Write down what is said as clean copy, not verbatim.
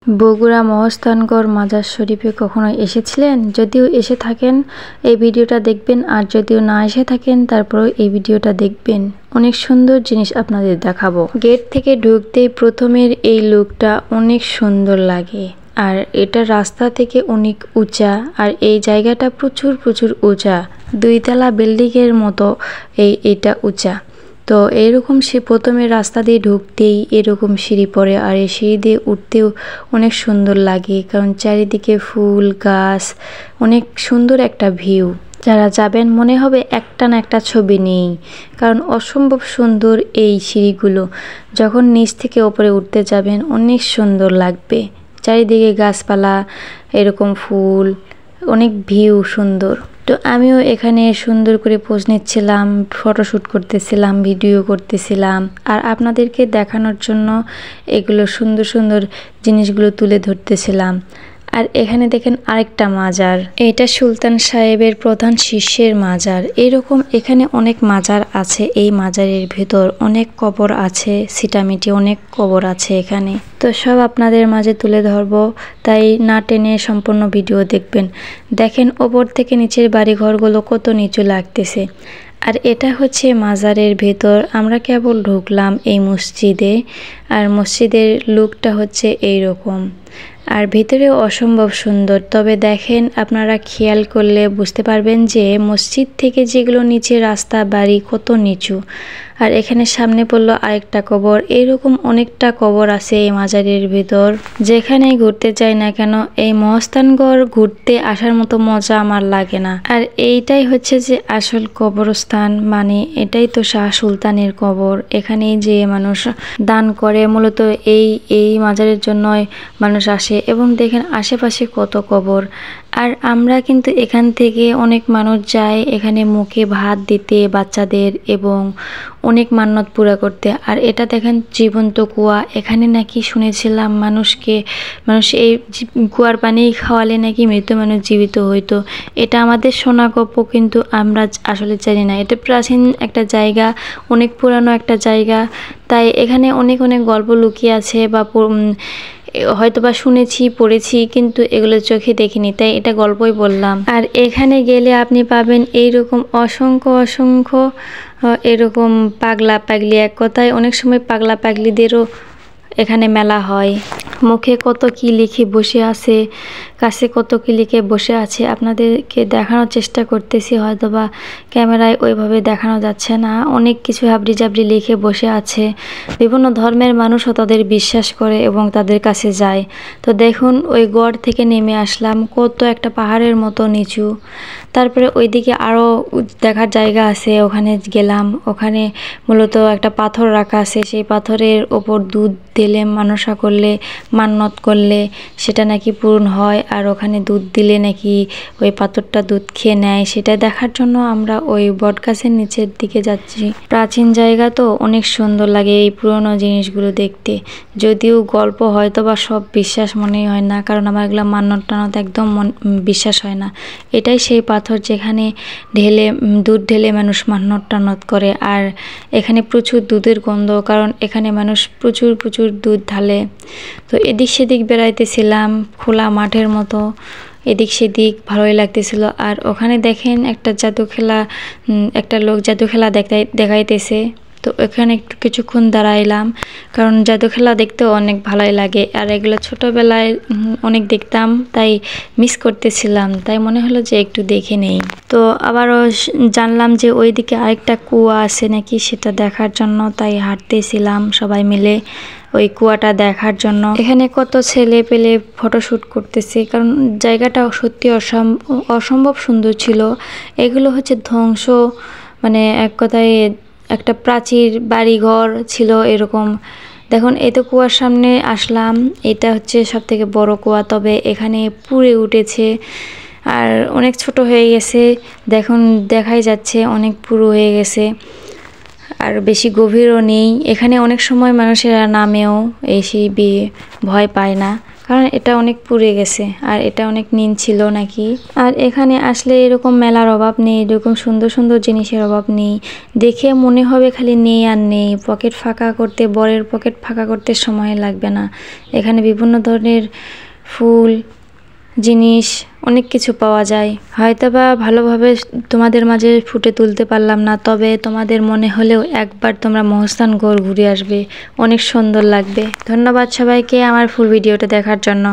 বগুড়া মহাস্থানগড় মাজার শরীফে কখনো এসেছিলেন? যদিও এসে থাকেন এই ভিডিওটা দেখবেন, আর যদিও না এসে থাকেন তারপরেও এই ভিডিওটা দেখবেন। অনেক সুন্দর জিনিস আপনাদের দেখাবো। গেট থেকে ঢুকতেই প্রথমের এই লুকটা অনেক সুন্দর লাগে, আর এটা রাস্তা থেকে অনেক উঁচা, আর এই জায়গাটা প্রচুর উঁচা, 2 তলা বিল্ডিংয়ের মতো এটা উঁচা। তো এরকম সে প্রথমে রাস্তা দিয়ে ঢুকতেই এরকম সিঁড়ি পড়ে, আর এই সিঁড়ি দিয়ে উঠতেও অনেক সুন্দর লাগে, কারণ চারিদিকে ফুল গাছ, অনেক সুন্দর একটা ভিউ। যারা যাবেন মনে হবে একটা না একটা ছবি নেই, কারণ অসম্ভব সুন্দর এই সিঁড়িগুলো। যখন নিচ থেকে ওপরে উঠতে যাবেন অনেক সুন্দর লাগবে, চারিদিকে গাছপালা, এরকম ফুল, অনেক ভিউ সুন্দর। তো আমিও এখানে সুন্দর করে পোজ নিচ্ছিলাম, ফটোশ্যুট করতেছিলাম, ভিডিও করতেছিলাম, আর আপনাদেরকে দেখানোর জন্য এগুলো সুন্দর জিনিসগুলো তুলে ধরতেছিলাম। আর এখানে দেখেন আরেকটা মাজার, এটা সুলতান সাহেবের প্রধান শিষ্যের মাজার। এরকম এখানে অনেক মাজার আছে, এই মাজারের ভেতর অনেক কবর আছে, সিটামিটি অনেক কবর আছে এখানে। তো সব আপনাদের মাঝে তুলে ধরবো, তাই না টেনে সম্পূর্ণ ভিডিও দেখবেন। দেখেন ওপর থেকে নিচের বাড়িঘরগুলো কত নিচু লাগতেছে। আর এটা হচ্ছে মাজারের ভেতর, আমরা কেবল ঢুকলাম এই মসজিদে, আর মসজিদের লুকটা হচ্ছে এই রকম, আর ভিতরেও অসম্ভব সুন্দর। তবে দেখেন আপনারা খেয়াল করলে বুঝতে পারবেন যে মসজিদ থেকে যেগুলো নিচে রাস্তা বাড়ি কত নিচু, আর এখানে সামনে পড়লো আরেকটা কবর। এরকম অনেকটা কবর আছে এই মাজারের ভিতর। যেখানেই ঘুরতে যাই না কেন এই মহাস্থানগড় ঘুরতে আসার মতো মজা আমার লাগে না। আর এইটাই হচ্ছে যে আসল কবরস্থান, মানে এটাই তো শাহ সুলতানের কবর। এখানেই যে মানুষ দান করে, মূলত এই মাজারের জন্যই মানুষ আসে। এবং দেখেন আশেপাশে কত কবর। আর আমরা কিন্তু এখান থেকে অনেক মানুষ যায় এখানে মুখে ভাত দিতে বাচ্চাদের, এবং অনেক মান্যত পুরা করতে। আর এটা দেখেন জীবন্ত কুয়া, এখানে নাকি শুনেছিলাম মানুষ এই কুয়ার পানি খাওয়ালে নাকি মৃত মানুষ জীবিত হইতো। এটা আমাদের শোনা গল্প, কিন্তু আমরা আসলে জানি না। এটা প্রাচীন একটা জায়গা, অনেক পুরানো একটা জায়গা, তাই এখানে অনেক গল্প লুকিয়ে আছে, বা হয়তোবা শুনেছি পড়েছি, কিন্তু এগুলো চোখে দেখিনি, তাই এটা গল্পই বললাম। আর এখানে গেলে আপনি পাবেন এইরকম অসংখ্য এরকম পাগলা পাগলি, এক কথায় অনেক সময় পাগলা পাগলিদেরও এখানে মেলা হয়। মুখে কত কি লিখে বসে আছে, কাছে কত কি লিখে বসে আছে, আপনাদেরকে দেখানোর চেষ্টা করতেছি, হয়তোবা ক্যামেরায় ওইভাবে দেখানো যাচ্ছে না। অনেক কিছু হাবড়ি জাবড়ি লিখে বসে আছে। বিভিন্ন ধর্মের মানুষও তাদের বিশ্বাস করে এবং তাদের কাছে যায়। তো দেখুন ওই গড় থেকে নেমে আসলাম, কত একটা পাহাড়ের মতো নিচু। তারপরে ওইদিকে আরও দেখার জায়গা আছে, ওখানে গেলাম। ওখানে মূলত একটা পাথর রাখা আছে, সেই পাথরের ওপর দুধ দিলে মানসা করলে, মান্যত করলে সেটা নাকি পূরণ হয়, আর ওখানে দুধ দিলে নাকি ওই পাথরটা দুধ খেয়ে নেয়। সেটা দেখার জন্য আমরা ওই বটগাছের নিচের দিকে যাচ্ছি। প্রাচীন জায়গা তো অনেক সুন্দর লাগে এই পুরনো জিনিসগুলো দেখতে। যদিও গল্প হয়তো বা সব বিশ্বাস মনেই হয় না, কারণ আমার এগুলো মান্যত টানত একদম বিশ্বাস হয় না। এটাই সেই পাথর যেখানে দুধ ঢেলে মানুষ মান্যত টানত করে। আর এখানে প্রচুর দুধের গন্ধ, কারণ এখানে মানুষ প্রচুর দুধ ঢালে। তো এদিক সেদিক বেড়াইতেছিলাম, খোলা মাঠের মতো, এদিক সেদিক ভালোই লাগতেছিল। আর ওখানে দেখেন একটা লোক জাদু খেলা দেখাইতেছে। তো এখানে একটু কিছুক্ষণ দাঁড়াইলাম, কারণ জাদু খেলা দেখতেও অনেক ভালোই লাগে। আর এগুলো ছোটোবেলায় অনেক দেখতাম, তাই মিস করতেছিলাম, তাই মনে হলো যে একটু দেখে নেই। তো আবারও জানলাম যে ওইদিকে আরেকটা কুয়া আছে নাকি, সেটা দেখার জন্য তাই হাঁটতেছিলাম সবাই মিলে ওই কুয়াটা দেখার জন্য। এখানে কত ছেলে পেলে ফটোশ্যুট করতেছে, কারণ জায়গাটা সত্যি অসম্ভব সুন্দর ছিল। এগুলো হচ্ছে ধ্বংস, মানে এক কথায় একটা প্রাচীর বাড়িঘর ছিল এরকম। দেখুন এই তো কুয়ার সামনে আসলাম, এটা হচ্ছে সব থেকে বড় কুয়া, তবে এখানে পুড়ে উঠেছে আর অনেক ছোট হয়ে গেছে। দেখুন দেখাই যাচ্ছে অনেক পুরো হয়ে গেছে, আর বেশি গভীরও নেই। এখানে অনেক সময় মানুষেরা নামেও এসে ভয় পায় না, কারণ এটা অনেক পুড়ে গেছে আর এটা অনেক নীল ছিল নাকি। আর এখানে আসলে এরকম মেলার অভাব নেই, এরকম সুন্দর সুন্দর জিনিসের অভাব নেই। দেখে মনে হবে খালি নেই আর নেই, পকেট ফাঁকা করতে, বরের পকেট ফাঁকা করতে সময় লাগবে না। এখানে বিভিন্ন ধরনের ফুল, জিনিস, অনেক কিছু পাওয়া যায়। হয়তোবা ভালোভাবে তোমাদের মাঝে ফুটে তুলতে পারলাম না, তবে তোমাদের মনে হলেও একবার তোমরা মহাস্থানগড় ঘুরে আসবে, অনেক সুন্দর লাগবে। ধন্যবাদ সবাইকে আমার ফুল ভিডিওটা দেখার জন্য।